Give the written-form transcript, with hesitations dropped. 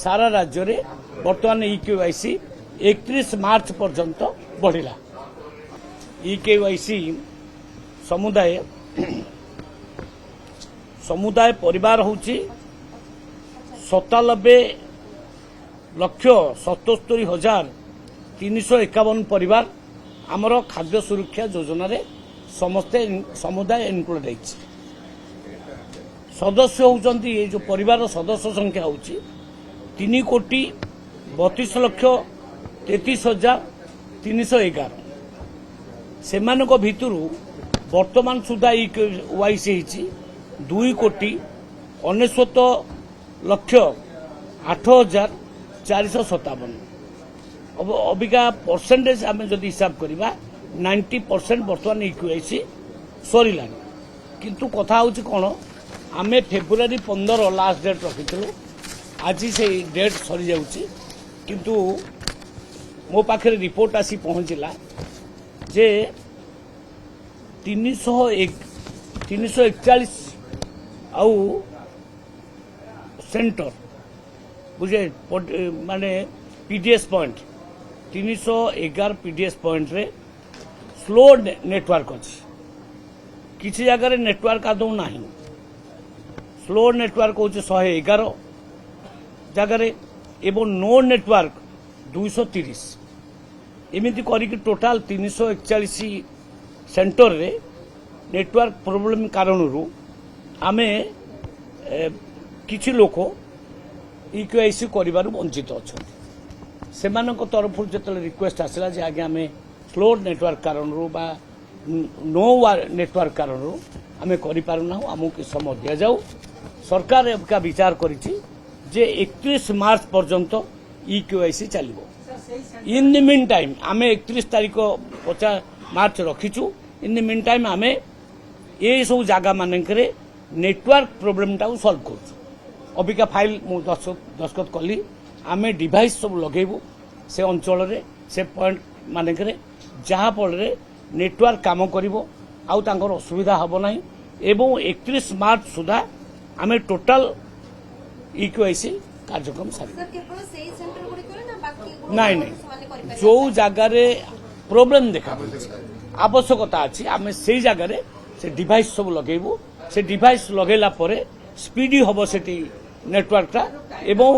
सारा राज्य रे वर्तमान इकेवाईसी 31 मार्च पर्यंत बढ़िला। इकेवाईसी समुदाय परिवार होची 97,77,351 परिवार आमर खाद्य सुरक्षा योजना रे समस्ते समुदाय इनक्लूड है। सदस्य होउचंती ये जो परिवार सदस्य संख्या होची 3,32,33,311 सेमानक भितरु वर्तमान सुधा इकेवाईसी 2,69,08,457 अबिका परसेंटेज आम जदि हिसाब करवा 90% वर्तमान इकेवाईसी सरीला। किंतु कथा होची कोन आमे फेब्रुआरी 15 लास्ट डेट रखिथिलु आज से डेट सरी जाउची किंतु मो पाखे रिपोर्ट आसी पहुंचला जे 341 आउ सेंटर बुझे माने पीडीएस पॉइंट 311 पीडीएस पॉइंट रे स्लो नेटवर्क अच्छी किसी जगह नेटवर्क आदौ नहीं स्लो नेटवर्क होचे 111 जगह एवं नो नेटवर्क 230 एमती करिक टोटाल 341 सेंटर रे नेटवर्क प्रॉब्लम कारण आमे किछि लोक इकेवाईसी करिबारु वंचित अछथि सेमानक तरफ जतले रिक्वेस्ट आसला जे आगे आमे स्लो नेटवर्क कारण बा नो नेटवर्क कारण आमे करि पारुना हमहु कि समय दिया जाऊ। सरकार का विचार करिछि जे 31 मार्च पर्यंत इकेवाईसी चलिबो। इन द मीन टाइम आमे 31 तारिख 50 मार्च रखिछु। इन द मीन टाइम आमे ए सब जगह मानकरे नेटवर्क प्रोब्लेम टा सॉल्व करछु। अबिका फाइल मु दस्खत कली आमे डिवाइस सब लगेबू से अंचल रे से पॉइंट मानकरे जहाँ फल नेटवर्क काम करिवो आउ तांकर असुविधा हबो नाही एवं 31 मार्च सुधा आमे टोटल इकेवाईसी कार्यक्रम सारी नहीं नहीं जो जगह प्रोब्लेम देखा आवश्यकता अच्छी आमे से जगह से डिवाइस सब लगेबू से डिवाइस लगेला परे स्पीडी हबो सेठी नेटवर्क टा एवं